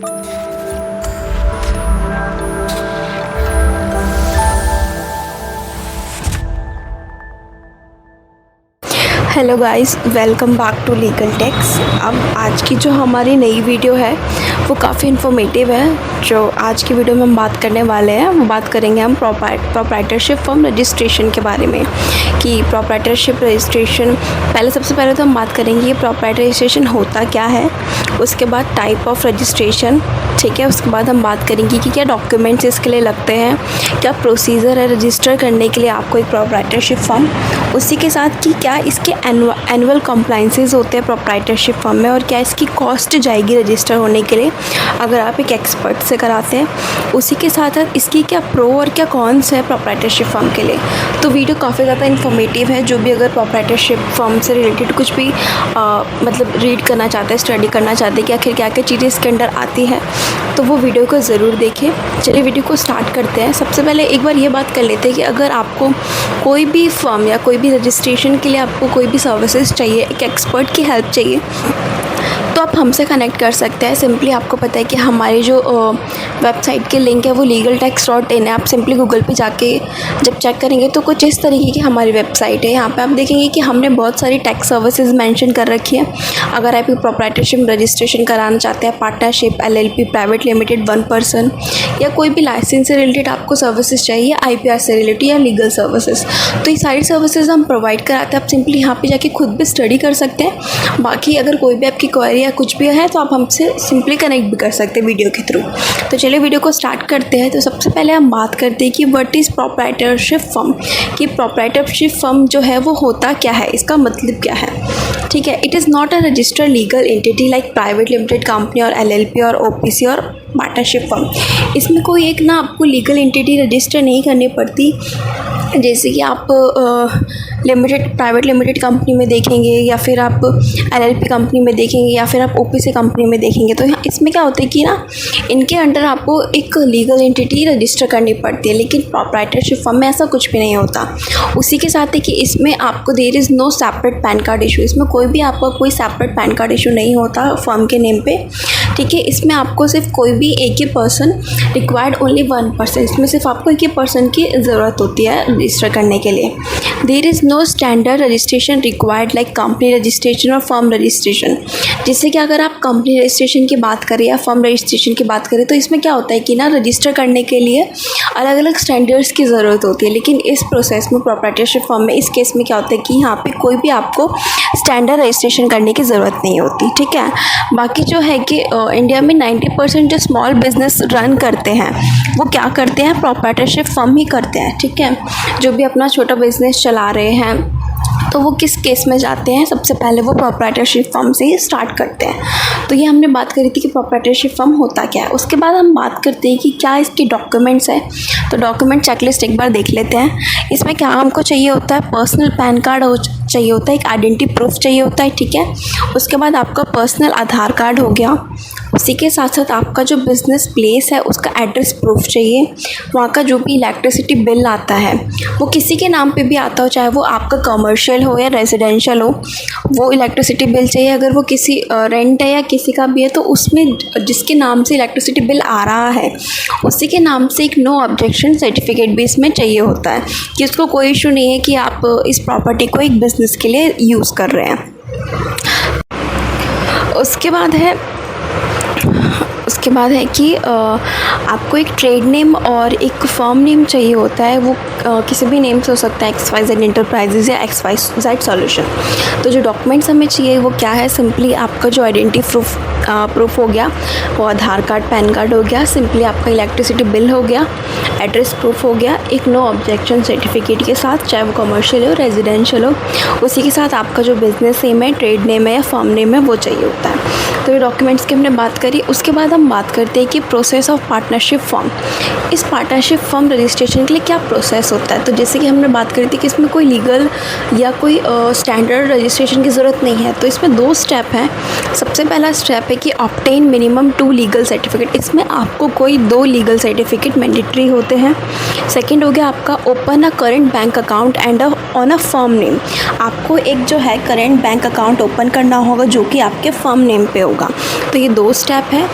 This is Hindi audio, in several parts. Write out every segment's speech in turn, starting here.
Hello guys, welcome back to legal tax. अब आज की जो हमारी नई वीडियो है वो काफ़ी इन्फॉर्मेटिव है। जो आज की वीडियो में हम बात करने वाले हैं वो बात करेंगे हम प्रोप्राइटरशिप फर्म रजिस्ट्रेशन के बारे में कि प्रोप्राइटरशिप रजिस्ट्रेशन सबसे पहले तो हम बात करेंगे ये प्रोप्राइटर रजिस्ट्रेशन होता क्या है, उसके बाद टाइप ऑफ रजिस्ट्रेशन, ठीक है। उसके बाद हम बात करेंगे कि क्या डॉक्यूमेंट्स इसके लिए लगते हैं, क्या प्रोसीजर है रजिस्टर करने के लिए आपको एक प्रोप्राइटरशिप फर्म, उसी के साथ कि क्या इसके एनुअल कंप्लाइंसेस होते हैं प्रोप्राइटरशिप फर्म में, और क्या इसकी कॉस्ट जाएगी रजिस्टर होने के लिए अगर आप एक एक्सपर्ट से कराते हैं। उसी के साथ इसकी क्या प्रो और क्या कॉन्स है प्रोप्राइटरशिप फर्म के लिए। तो वीडियो काफ़ी ज़्यादा इन्फॉर्मेटिव है। जो भी अगर प्रोप्राइटरशिप फर्म से रिलेटेड कुछ भी मतलब रीड करना चाहते हैं, स्टडी करना चाहते हैं कि आखिर क्या क्या चीज़ें इसके अंदर आती है, तो वो वीडियो को ज़रूर देखें। चलिए वीडियो को स्टार्ट करते हैं। सबसे पहले एक बार ये बात कर लेते हैं कि अगर आपको कोई भी फर्म या कोई भी रजिस्ट्रेशन के लिए आपको कोई भी सर्विसेज चाहिए, एक एक्सपर्ट की हेल्प चाहिए, तो आप हमसे कनेक्ट कर सकते हैं। सिंपली आपको पता है कि हमारी जो वेबसाइट के लिंक है वो legaltext.in है। आप सिंपली गूगल पे जाके जब चेक करेंगे तो कुछ इस तरीके की हमारी वेबसाइट है। यहाँ पे आप देखेंगे कि हमने बहुत सारी टैक्स सर्विसेज मेंशन कर रखी है। अगर आप प्रोप्राइटरशिप रजिस्ट्रेशन कराना चाहते हैं, partnership, LLP, private limited, 1 person, या कोई भी लाइसेंस से रिलेटेड आपको सर्विसेज चाहिए, IPR से रिलेटेड या लीगल सर्विसेज, तो ये सारी सर्विसेज हम प्रोवाइड कराते हैं। आप सिंपली यहाँ पे जाके खुद भी स्टडी कर सकते हैं। बाकी अगर कोई भी आपकी क्वेरी या कुछ भी है तो आप हमसे सिंपली कनेक्ट भी कर सकते हैं वीडियो के थ्रू। तो चलिए वीडियो को स्टार्ट करते हैं। तो सबसे पहले हम बात करते हैं कि व्हाट इज़ प्रोप्राइटरशिप फर्म, कि प्रोप्राइटरशिप फर्म जो है वो होता क्या है, इसका मतलब क्या है, ठीक है। It is not a registered legal entity like private limited company और LLP और OPC और पार्टनरशिप फर्म। इसमें कोई एक ना आपको लीगल एंटिटी रजिस्टर नहीं करनी पड़ती। जैसे कि आप प्राइवेट लिमिटेड कंपनी में देखेंगे, या फिर आप LLP कंपनी में देखेंगे, या फिर आप OPC कंपनी में देखेंगे, तो इसमें क्या होता है कि ना इनके अंडर आपको एक लीगल एंटिटी रजिस्टर करनी पड़ती है। लेकिन प्रोप्राइटरशिप फर्म में ऐसा कुछ भी नहीं होता। उसी के साथ है कि इसमें आपको there is no separate PAN card issue. इसमें कोई भी आपका कोई सेपरेट पैन कार्ड इशू नहीं होता फर्म के नेम पे, ठीक है। इसमें आपको सिर्फ कोई भी एक ही पर्सन रिक्वायर्ड, ओनली 1 पर्सन, इसमें सिर्फ आपको एक ही पर्सन की ज़रूरत होती है रजिस्टर करने के लिए। There is no standard registration required like company registration और फर्म रजिस्ट्रेशन। जैसे कि अगर आप कंपनी रजिस्ट्रेशन की बात करें या फर्म रजिस्ट्रेशन की बात करें, तो इसमें क्या होता है कि ना रजिस्टर करने के लिए अलग अलग स्टैंडर्ड्स की ज़रूरत होती है। लेकिन इस प्रोसेस में प्रोप्राइटरशिप फर्म में इस केस में क्या होता है कि यहाँ पे कोई भी आपको स्टैंडर्ड रजिस्ट्रेशन करने की ज़रूरत नहीं होती, ठीक है। बाकी जो है कि इंडिया में 90% जो स्मॉल बिजनेस रन करते हैं वो क्या करते हैं, प्रोप्राइटरशिप फर्म ही करते हैं, ठीक है। जो भी अपना छोटा बिजनेस चला रहे हैं तो वो किस केस में जाते हैं, सबसे पहले वो प्रोप्राइटरशिप फर्म से ही स्टार्ट करते हैं। तो ये हमने बात करी थी कि प्रोप्राइटरशिप फर्म होता क्या है। उसके बाद हम बात करते हैं कि क्या इसके डॉक्यूमेंट्स हैं। तो डॉक्यूमेंट चेकलिस्ट एक बार देख लेते हैं। इसमें क्या हमको चाहिए होता है, पर्सनल पैन कार्ड चाहिए होता है, एक आइडेंटिटी प्रूफ चाहिए होता है, ठीक है। उसके बाद आपका पर्सनल आधार कार्ड हो गया। उसी के साथ साथ आपका जो बिज़नेस प्लेस है उसका एड्रेस प्रूफ चाहिए। वहाँ का जो भी इलेक्ट्रिसिटी बिल आता है वो किसी के नाम पे भी आता हो, चाहे वो आपका कमर्शियल हो या रेजिडेंशियल हो, वो इलेक्ट्रिसिटी बिल चाहिए। अगर वो किसी रेंट है या किसी का भी है तो उसमें जिसके नाम से इलेक्ट्रिसिटी बिल आ रहा है उसी के नाम से एक नो ऑब्जेक्शन सर्टिफिकेट भी इसमें चाहिए होता है कि उसको कोई इशू नहीं है कि आप इस प्रॉपर्टी को एक बिज़नेस के लिए यूज़ कर रहे हैं। उसके बाद है कि आपको एक ट्रेड नेम और एक फर्म नेम चाहिए होता है। वो किसी भी नेम से हो सकता है, XYZ एंटरप्राइजेज़ या XYZ सॉल्यूशन। तो जो डॉक्यूमेंट्स हमें चाहिए वो क्या है, सिंपली आपका जो आइडेंटिटी प्रूफ हो गया, वो आधार कार्ड, पैन कार्ड हो गया, सिंपली आपका इलेक्ट्रिसिटी बिल हो गया, एड्रेस प्रूफ हो गया, एक नो ऑब्जेक्शन सर्टिफिकेट के साथ, चाहे वो कमर्शियल हो रेजिडेंशियल हो। उसी के साथ आपका जो बिज़नेस नेम है, ट्रेड नेम है या फर्म नेम है वो चाहिए होता है। तो ये डॉक्यूमेंट्स की हमने बात करी। उसके बाद हम बात करते हैं कि प्रोसेस ऑफ पार्टनरशिप फर्म। इस पार्टनरशिप फर्म रजिस्ट्रेशन के लिए क्या प्रोसेस होता है। तो जैसे कि हमने बात करी थी कि इसमें कोई लीगल या कोई स्टैंडर्ड रजिस्ट्रेशन की ज़रूरत नहीं है। तो इसमें 2 स्टेप हैं। सबसे पहला स्टेप है कि ऑब्टेन मिनिमम 2 लीगल सर्टिफिकेट। इसमें आपको कोई 2 लीगल सर्टिफिकेट मैंडेटरी होते हैं। सेकेंड हो गया आपका open a current bank account and on a firm name. आपको एक जो है करेंट बैंक अकाउंट ओपन करना होगा जो कि आपके फर्म नेम पे होगा। तो ये 2 स्टेप है।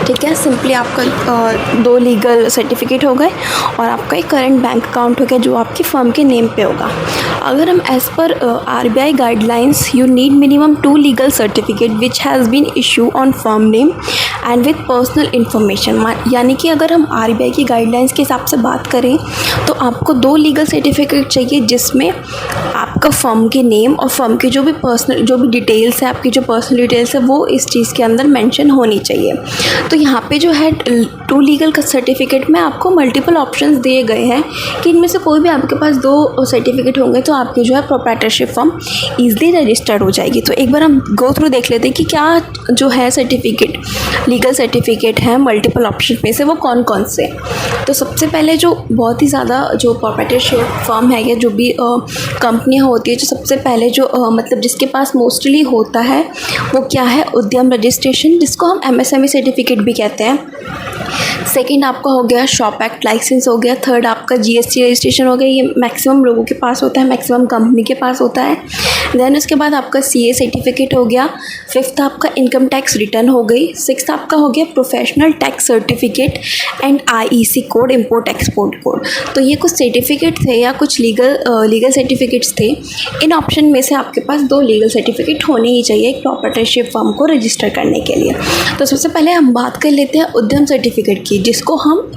ठीक है। सिंपली आपका 2 लीगल सर्टिफिकेट हो गए और आपका एक करंट बैंक अकाउंट हो गया जो आपकी फ़र्म के नेम पे होगा। अगर हम as per RBI guidelines you need minimum 2 legal certificate which has been issue on firm name and with personal information. यानी कि अगर हम RBI की गाइडलाइंस के हिसाब से बात करें तो आपको 2 लीगल सर्टिफिकेट चाहिए जिसमें आपका फर्म के नेम और फर्म की जो भी डिटेल्स है, आपकी जो पर्सनल डिटेल्स है वो इस चीज़ के अंदर मेंशन होनी चाहिए। तो यहाँ पे जो है 2 लीगल सर्टिफिकेट में आपको मल्टीपल ऑप्शंस दिए गए हैं कि इनमें से कोई भी आपके पास 2 सर्टिफिकेट होंगे तो आपकी जो है प्रोप्राइटरशिप फर्म ईजिली रजिस्टर्ड हो जाएगी। तो एक बार हम गो थ्रू देख लेते हैं कि क्या जो है सर्टिफिकेट लीगल सर्टिफिकेट है मल्टीपल ऑप्शन में से वो कौन कौन से। तो सबसे पहले जो बहुत ही ज़्यादा जो प्रोप्राइटरशिप फर्म है या जो भी कंपनियाँ होती है, जो सबसे पहले जो मतलब जिसके पास मोस्टली होता है वो क्या है, उद्यम रजिस्ट्रेशन, जिसको हम MSME सर्टिफिकेट भी कहते हैं। सेकंड आपका हो गया शॉप एक्ट लाइसेंस हो गया। थर्ड आपका GST रजिस्ट्रेशन हो गया, ये मैक्सिमम लोगों के पास होता है, मैक्सिमम कंपनी के पास होता है। देन उसके बाद आपका CA सर्टिफिकेट हो गया। फिफ्थ आपका इनकम टैक्स रिटर्न हो गई। सिक्स्थ आपका हो गया professional tax certificate and IEC code, import export code. तो ये कुछ सर्टिफिकेट थे या कुछ लीगल सर्टिफिकेट्स थे। इन ऑप्शन में से आपके पास 2 लीगल सर्टिफिकेट होने ही चाहिए एक प्रोप्राइटरशिप फर्म को रजिस्टर करने के लिए। तो सबसे पहले हम बात कर लेते हैं उद्यम सर्टिफिकेट की, जिसको हम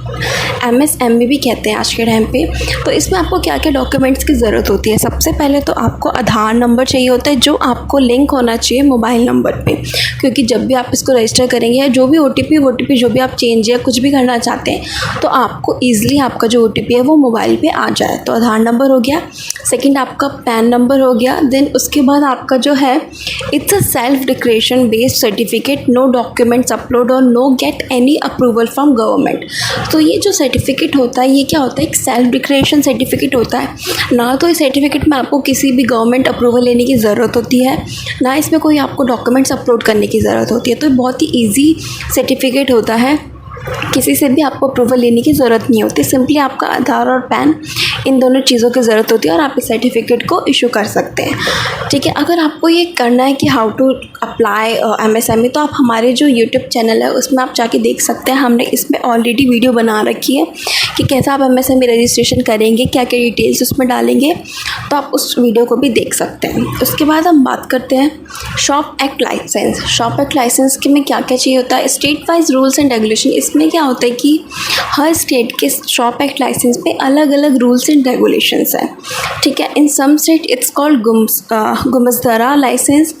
MSME भी कहते हैं आज के टाइम पे। तो इसमें आपको क्या क्या डॉक्यूमेंट्स की ज़रूरत होती है। सबसे पहले तो आपको आधार नंबर चाहिए होता है जो आपको लिंक होना चाहिए मोबाइल नंबर पे, क्योंकि जब भी आप इसको रजिस्टर करेंगे या जो भी OTP जो भी आप चेंज या कुछ भी करना चाहते हैं तो आपको ईजिली आपका जो OTP है वो मोबाइल पे आ जाए। तो आधार नंबर हो गया। सेकंड आपका पैन नंबर हो गया। देन उसके बाद आपका जो है it's a self declaration based certificate, no documents upload और no get any approval from government. तो ये जो सर्टिफिकेट होता है ये क्या होता है, एक सेल्फ डिक्लेरेशन सर्टिफिकेट होता है। ना तो इस सर्टिफिकेट में आपको किसी भी गवर्नमेंट अप्रूवल लेने की ज़रूरत होती है, ना इसमें कोई आपको डॉक्यूमेंट्स अपलोड करने की ज़रूरत होती है। तो बहुत ही ईजी सर्टिफिकेट होता है, किसी से भी आपको अप्रूवल लेने की ज़रूरत नहीं होती। सिंपली आपका आधार और पैन, इन दोनों चीज़ों की ज़रूरत होती है और आप इस सर्टिफिकेट को इशू कर सकते हैं। ठीक है। अगर आपको ये करना है कि हाउ टू अप्लाई MSME, तो आप हमारे जो यूट्यूब चैनल है उसमें आप जाके देख सकते हैं। हमने इसमें ऑलरेडी वीडियो बना रखी है कि कैसे आप MSME रजिस्ट्रेशन करेंगे, क्या क्या डिटेल्स उसमें डालेंगे, तो आप उस वीडियो को भी देख सकते हैं। उसके बाद हम बात करते हैं shop act licence. Shop act licence के में क्या क्या चाहिए होता है, state wise rules and regulation. इसमें क्या होता है कि हर स्टेट के शॉप एक्ट लाइसेंस पे अलग अलग रूल्स एंड रेगुलेशंस हैं। ठीक है। In some state it's called गुमस्तारा licence,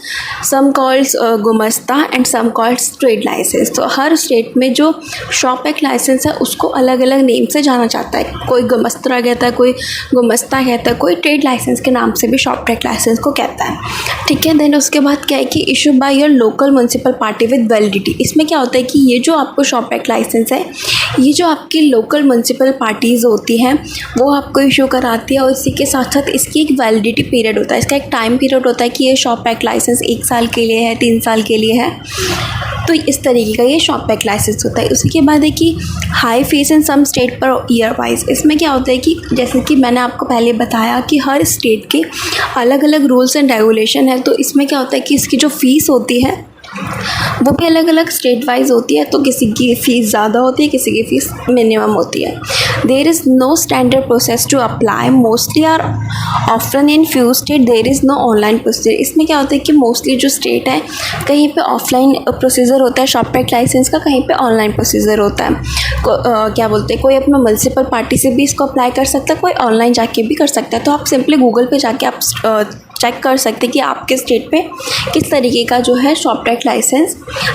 some calls Gumasta and some calls trade licence. तो हर स्टेट में जो शॉप एक्ट लाइसेंस है उसको अलग अलग नेम से जाना जाता है। कोई गुमस्ता कहता है, कोई गुमस्ता कहता है, कोई ट्रेड लाइसेंस के नाम से भी शॉप एक्ट लाइसेंस को कहता है। ठीक है। देन उसके बाद क्या है कि issue by your local municipal party with validity. इसमें क्या होता है कि ये जो आपको शॉप एक्ट लाइसेंस है ये जो आपकी लोकल म्यूनसिपल पार्टीज़ होती हैं वो आपको इशू कराती है और इसी के साथ साथ इसकी एक वैलिडिटी पीरियड होता है, इसका एक टाइम पीरियड होता है कि ये शॉप एक्ट लाइसेंस 1 साल के लिए है, 3 साल के लिए है। तो इस तरीके का ये शॉप एक्ट लाइसेंस होता है। उसके बाद है कि high fees in some state per year wise. इसमें क्या होता है कि जैसे कि मैंने आपको पहले बताया कि हर स्टेट के अलग अलग रूल्स एंड रेगुलेशन है। तो इसमें क्या होता है कि इसकी जो फ़ीस होती है वो भी अलग अलग स्टेट वाइज होती है। तो किसी की फ़ीस ज़्यादा होती है, किसी की फ़ीस मिनिमम होती है। There is no standard process to apply, mostly are often in few state there is no online procedure. इसमें क्या होता है कि मोस्टली जो स्टेट है कहीं पे ऑफलाइन प्रोसीजर होता है शॉप एक्ट लाइसेंस का, कहीं पे ऑनलाइन प्रोसीजर होता है। क्या बोलते हैं, कोई अपना म्यूनसिपल पार्टी से भी इसको अप्लाई कर सकता है, कोई ऑनलाइन जाके भी कर सकता है। तो आप सिंपली गूगल पे जाके आप चेक कर सकते हैं कि आपके स्टेट पे किस तरीके का जो है शॉप एक्ट लाइसेंस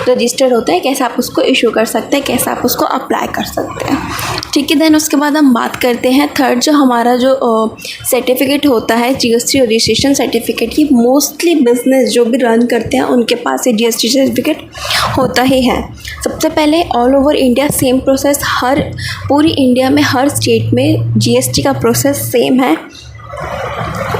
रजिस्टर्ड होता है, कैसे आप उसको इशू कर सकते हैं, कैसे आप उसको अप्लाई कर सकते हैं। ठीक है। देन उसके बाद हम बात करते हैं थर्ड जो हमारा जो सर्टिफिकेट होता है GST रजिस्ट्रेशन सर्टिफिकेट। ये मोस्टली बिजनेस जो भी रन करते हैं उनके पास ये GST सर्टिफिकेट होता ही है। सबसे पहले all over India same process, हर पूरी इंडिया में हर स्टेट में GST का प्रोसेस सेम है।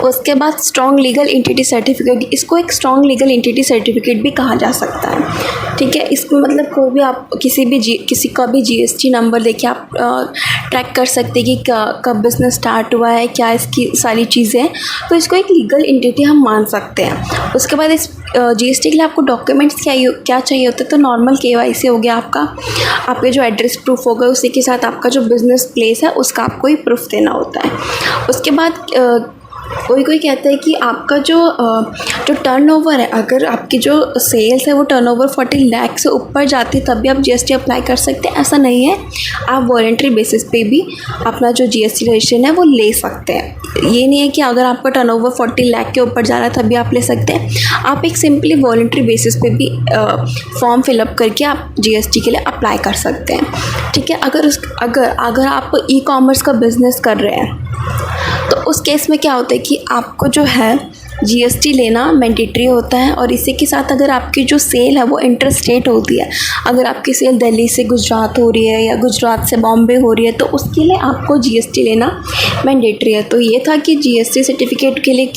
उसके बाद स्ट्रॉन्ग लीगल एंटिटी सर्टिफिकेट, इसको एक स्ट्रॉन्ग लीगल एंटिटी सर्टिफिकेट भी कहा जा सकता है। ठीक है, इसमें मतलब कोई भी आप किसी का भी जीएसटी नंबर लेके आप ट्रैक कर सकते हैं कि कब बिज़नेस स्टार्ट हुआ है, क्या इसकी सारी चीज़ें हैं, तो इसको एक लीगल एंटिटी हम मान सकते हैं। उसके बाद इस जीएसटी के लिए आपको डॉक्यूमेंट्स क्या चाहिए होता है, तो नॉर्मल केवाईसी हो गया आपके जो एड्रेस प्रूफ होगा, उसी के साथ आपका जो बिज़नेस प्लेस है उसका आपको ही प्रूफ देना होता है। उसके बाद कोई कहता है कि आपका जो टर्नओवर है, अगर आपकी जो सेल्स है वो टर्नओवर 40 लाख से ऊपर जाती है तब भी आप जीएसटी अप्लाई कर सकते हैं। ऐसा नहीं है, आप वॉलंटरी बेसिस पे भी अपना जो जीएसटी रजिस्ट्रेशन है वो ले सकते हैं। ये नहीं है कि अगर आपका टर्नओवर 40 लाख के ऊपर जा रहा है तभी आप ले सकते हैं। आप एक सिंपली वॉलंटरी बेसिस पे भी फॉर्म फिलअप करके आप जीएसटी के लिए अप्लाई कर सकते हैं। ठीक है, अगर आप ई कॉमर्स का बिज़नेस कर रहे हैं तो उस केस में क्या होता है कि आपको जो है जीएसटी लेना मैंडेटरी होता है, और इसी के साथ अगर आपकी जो सेल है वो इंटर स्टेट होती है, अगर आपकी सेल दिल्ली से गुजरात हो रही है या गुजरात से बॉम्बे हो रही है तो उसके लिए आपको जीएसटी लेना मैंडेटरी है। तो ये था कि जीएसटी सर्टिफिकेट के लिए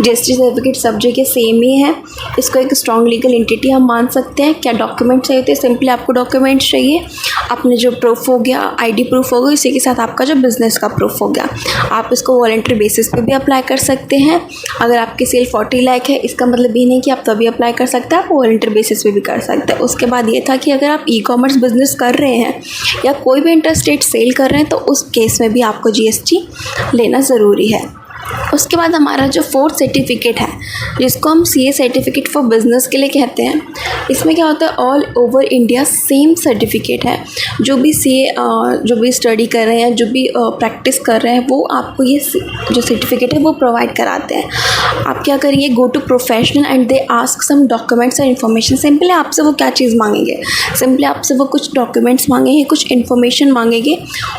जीएसटी सर्टिफिकेट सब जगह सेम ही है, इसको एक स्ट्रॉन्ग लीगल एंटिटी हम मान सकते हैं। क्या डॉक्यूमेंट चाहिए होते हैं, सिंपली आपको डॉक्यूमेंट्स चाहिए, अपने जो प्रूफ हो गया, आईडी प्रूफ हो गया, इसी के साथ आपका जो बिज़नेस का प्रूफ हो गया। आप इसको वॉलंटरी बेसिस पे भी अप्लाई कर सकते हैं। अगर आपकी सेल 40 लाख है, इसका मतलब ये नहीं कि आप तभी अप्लाई कर सकते हैं, आप वॉलंटरी बेसिस पे भी कर सकते हैं। उसके बाद ये था कि अगर आप ई कॉमर्स बिजनेस कर रहे हैं या कोई भी इंटर स्टेट सेल कर रहे हैं तो उस केस में भी आपको जीएसटी लेना ज़रूरी है। उसके बाद हमारा जो फोर्थ सर्टिफिकेट है, जिसको हम सीए सर्टिफिकेट फॉर बिज़नेस के लिए कहते हैं, इसमें क्या होता है, all over India same certificate है। जो भी सीए जो भी स्टडी कर रहे हैं, जो भी प्रैक्टिस कर रहे हैं, वो आपको ये जो सर्टिफिकेट है वो प्रोवाइड कराते हैं। आप क्या करेंगे, go to professional and they ask some documents and information. Simply आपसे वो क्या चीज़ मांगेंगे, सिंपली आपसे वो कुछ डॉक्यूमेंट्स मांगेंगे, कुछ इन्फॉर्मेशन मांगेंगे,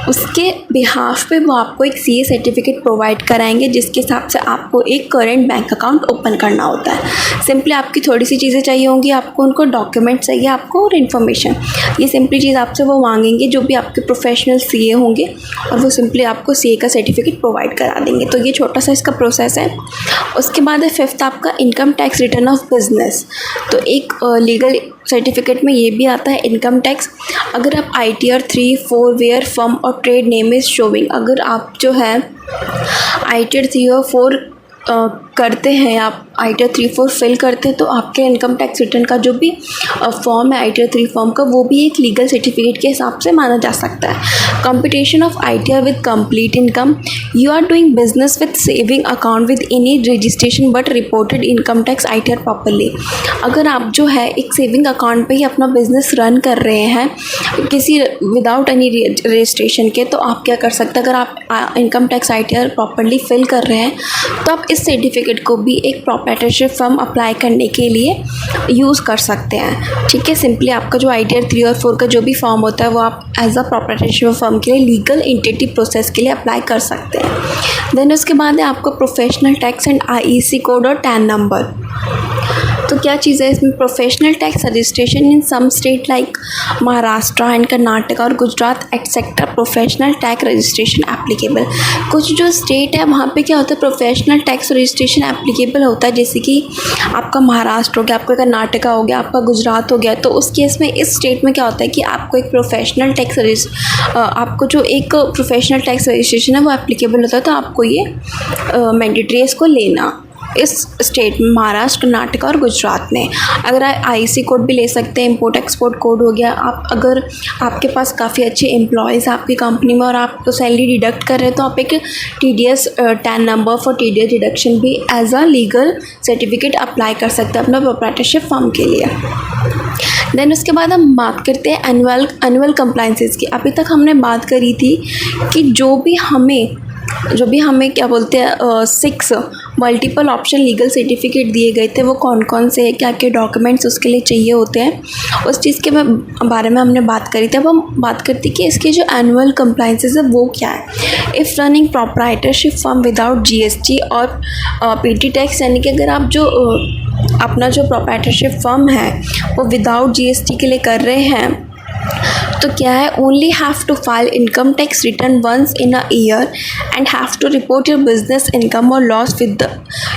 उसके बिहाफ पे वो आपको एक सीए सर्टिफिकेट प्रोवाइड कराएंगे, जिसके हिसाब से आपको एक करेंट बैंक अकाउंट ओपन करना होता है। सिंपली आपकी थोड़ी सी चीज़ें चाहिए होंगी, आपको उनको डॉक्यूमेंट चाहिए आपको और इन्फॉर्मेशन, ये सिंपली चीज़ आपसे वो मांगेंगे जो भी आपके प्रोफेशनल सीए होंगे, और वो सिंपली आपको सीए का सर्टिफिकेट प्रोवाइड करा देंगे। तो ये छोटा सा इसका प्रोसेस है। उसके बाद है फिफ्थ आपका income tax return of business. तो एक लीगल सर्टिफिकेट में ये भी आता है इनकम टैक्स। अगर आप ITR 3, 4 वेयर फर्म और ट्रेड नेम इज़ शोविंग, अगर आप जो है ITR 3 और 4 करते हैं, आप ITR 3, 4 फिल करते हैं, तो आपके इनकम टैक्स रिटर्न का जो भी फॉर्म है ITR 3 फॉर्म का, वो भी एक लीगल सर्टिफिकेट के हिसाब से माना जा सकता है। Competition of ITR with complete income, you are doing business with saving account with any registration but reported income tax ITR properly. अगर आप जो है एक सेविंग अकाउंट पे ही अपना बिजनेस रन कर रहे हैं किसी विदाउट एनी रजिस्ट्रेशन के, तो आप क्या कर सकते हैं, अगर आप income tax ITR properly fill कर रहे हैं तो आप इस सर्टिफिकेट को भी एक प्रोप्राइटरशिप फर्म अप्लाई करने के लिए यूज़ कर सकते हैं। ठीक है, सिंपली आपका जो ITR 3 और 4 का जो भी फॉर्म होता है वो आप एज अ प्रोप्राइटरशिप फर्म के लिए लीगल एंटिटी प्रोसेस के लिए अप्लाई कर सकते हैं। देन उसके बाद है आपका professional tax and IEC code और टैन नंबर। तो क्या चीज़ है इसमें, professional tax registration in some state like Maharashtra and Karnataka और Gujarat etcetera, professional tax registration applicable. कुछ जो स्टेट है वहाँ पे क्या होता है, प्रोफेशनल टैक्स रजिस्ट्रेशन एप्लीकेबल होता है, जैसे कि आपका महाराष्ट्र हो गया, आपका कर्नाटका हो गया, आपका गुजरात हो गया। तो उस केस में इस स्टेट में क्या होता है कि आपको एक प्रोफेशनल टैक्स आपको जो एक प्रोफेशनल टैक्स रजिस्ट्रेशन है वो एप्लीकेबल होता है, तो आपको ये मैंडेटरी है इसको लेना इस स्टेट में, महाराष्ट्र, कर्नाटक और गुजरात में। अगर आप IEC कोड भी ले सकते हैं, इम्पोर्ट एक्सपोर्ट कोड हो गया। आप अगर आपके पास काफ़ी अच्छे एम्प्लॉयज़ आपकी कंपनी में और आप तो सैलरी डिडक्ट कर रहे हैं, तो आप एक TDS TAN number for TDS deduction भी as a legal certificate apply कर सकते हैं अपना प्रोप्राइटरशिप फर्म के लिए। देन उसके बाद हम बात करते हैं एनुअल कंप्लाइंसेस की। अभी तक हमने बात करी थी कि जो भी हमें क्या बोलते हैं 6 मल्टीपल ऑप्शन लीगल सर्टिफिकेट दिए गए थे, वो कौन कौन से हैं, क्या क्या डॉक्यूमेंट्स उसके लिए चाहिए होते हैं, उस चीज़ के बारे में हमने बात करी थी। अब हम बात करते हैं कि इसके जो एनुअल कंप्लाइंसेस है वो क्या है। If running proprietorship firm without GST और PT टैक्स, यानी कि अगर आप जो अपना जो प्रोप्राइटरशिप फर्म है वो विदाउट GST के लिए कर रहे हैं तो क्या है, only have to file income tax return once in a year and have to report your business income और loss with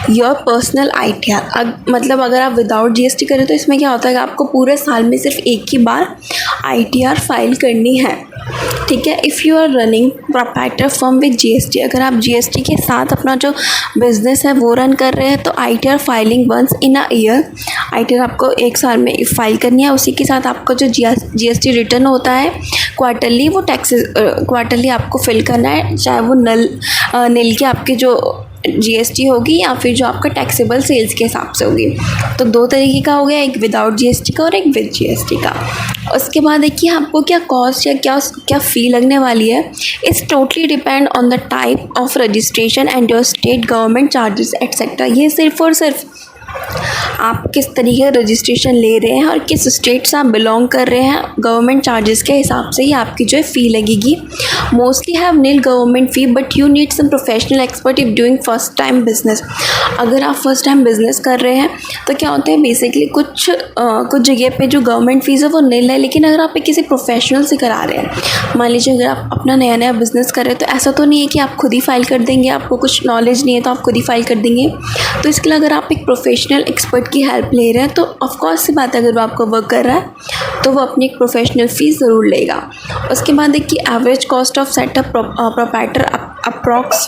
your personal ITR। मतलब अगर आप विदाउट GST करें तो इसमें क्या होता है कि आपको पूरे साल में सिर्फ एक ही बार ITR फाइल करनी है, ठीक है। If you are running proprietor firm with GST, अगर आप GST के साथ अपना जो बिज़नेस है वो रन कर रहे हैं तो ITR filing once in a year, ITR आपको एक साल में फाइल करनी है। उसी के साथ आपका जो GST रिटर्न होता है क्वार्टरली, वो टैक्सेस क्वार्टरली आपको फिल करना है, चाहे वो नील के आपके जो GST होगी या फिर जो आपका टैक्सेबल सेल्स के हिसाब से होगी। तो दो तरीके का हो गया, एक विदाउट GST का और एक विद GST का। उसके बाद देखिए आपको क्या कॉस्ट या क्या फ़ी लगने वाली है, it's totally depend on the type of registration and your state government charges etcetera. ये सिर्फ और सिर्फ आप किस तरीके का रजिस्ट्रेशन ले रहे हैं और किस स्टेट से आप बिलोंग कर रहे हैं, गवर्नमेंट चार्जेस के हिसाब से ही आपकी जो है फ़ी लगेगी। Mostly have nil government fee but you need some professional expert if doing first time business. अगर आप फर्स्ट टाइम बिजनेस कर रहे हैं तो क्या होता है, बेसिकली कुछ जगह पे जो गवर्नमेंट फ़ीस है वो नील है, लेकिन अगर आप किसी प्रोफेशनल से करा रहे हैं, मान लीजिए अगर आप अपना नया बिज़नेस कर रहे हैं तो ऐसा तो नहीं है कि आप खुद ही फाइल कर देंगे, आपको कुछ नॉलेज नहीं है तो आप खुद ही फाइल कर देंगे। तो इसके लिए अगर आप एक प्रोफेशनल एक्सपर्ट की हेल्प ले रहे हैं तो ऑफकोर्स सी बात है, अगर वो आपका वर्क कर रहा है तो वो अपनी एक प्रोफेशनल फ़ीस ज़रूर लेगा। उसके बाद देखिए average cost of setup proprietor approx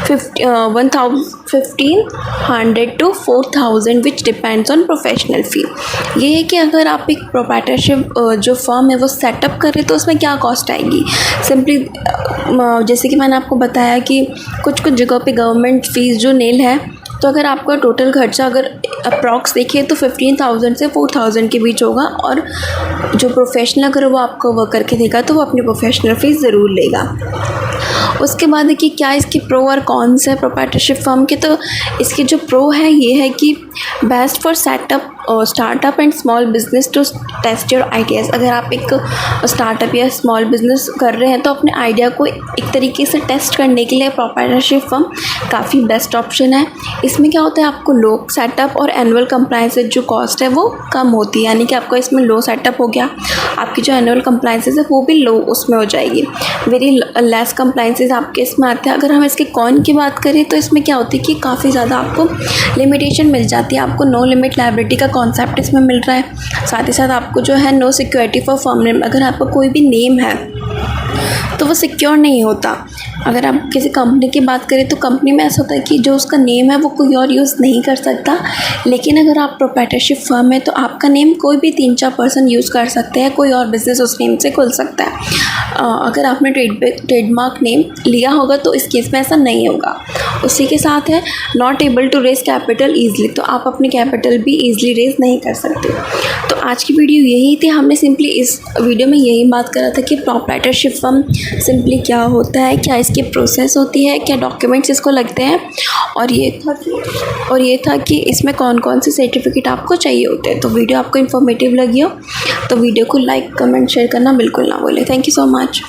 1,500 to 4,000 which depends on professional fee. ये है कि अगर आप एक प्रोप्राइटरशिप जो फर्म है वो सेटअप कर रहे हैं तो उसमें क्या कॉस्ट आएगी। सिंपली जैसे कि मैंने आपको बताया कि कुछ जगहों पे गवर्नमेंट फ़ीस जो नील है, तो अगर आपका टोटल खर्चा अगर अप्रॉक्स देखिए तो 15,000 से 4,000 के बीच होगा, और जो प्रोफेशनल अगर वो आपको वर्क करके देगा तो वो अपनी प्रोफेशनल फ़ीस ज़रूर लेगा। उसके बाद देखिए क्या इसके प्रो और कॉन्स है प्रोप्राइटरशिप फर्म के। तो इसके जो प्रो है ये है कि best for setup startup and small business to test your ideas. अगर आप एक स्टार्टअप या स्मॉल बिजनेस कर रहे हैं तो अपने आइडिया को एक तरीके से टेस्ट करने के लिए प्रोप्राइटरशिप फर्म काफ़ी बेस्ट ऑप्शन है। इसमें क्या होता है, आपको लो सेटअप और एनुअल कंप्लाइंसेस जो कॉस्ट है वो कम होती है, यानी कि आपको इसमें लो सेटअप हो गया, आपकी जो एनुअल कंप्लाइंसेस है वो भी लो उसमें हो जाएगी, वेरी लेस कंप्लाइंसेस आपके इसमें आते हैं। अगर हम इसके कॉन की बात करें तो इसमें क्या होती है कि काफ़ी ज़्यादा आपको लिमिटेशन मिल जाती है, आपको नो लिमिट लायबिलिटी का कॉन्सेप्ट इसमें मिल रहा है। साथ ही साथ आपको जो है no security for firm name, अगर आपका कोई भी नेम है तो वो सिक्योर नहीं होता। अगर आप किसी कंपनी की बात करें तो कंपनी में ऐसा होता है कि जो उसका नेम है वो कोई और यूज़ नहीं कर सकता, लेकिन अगर आप प्रोप्राइटरशिप फर्म है तो आपका नेम कोई भी 3-4 पर्सन यूज़ कर सकते हैं, कोई और बिजनेस उस नेम से खुल सकता है। अगर आपने ट्रेडमार्क नेम लिया होगा तो इस केस में ऐसा नहीं होगा। उसी के साथ है not able to raise capital easily, तो आप अपनी कैपिटल भी ईजिली रेज नहीं कर सकते। तो आज की वीडियो यही थी, हमने सिंपली इस वीडियो में यही बात करा था कि प्रोप्राइटरशिप फर्म सिंपली क्या होता है, क्या इसकी प्रोसेस होती है, क्या डॉक्यूमेंट्स इसको लगते हैं, और ये था कि इसमें कौन कौन से सर्टिफिकेट आपको चाहिए होते हैं। तो वीडियो आपको इन्फॉर्मेटिव लगी हो तो वीडियो को लाइक कमेंट शेयर करना बिल्कुल ना भूलें। Thank you so much.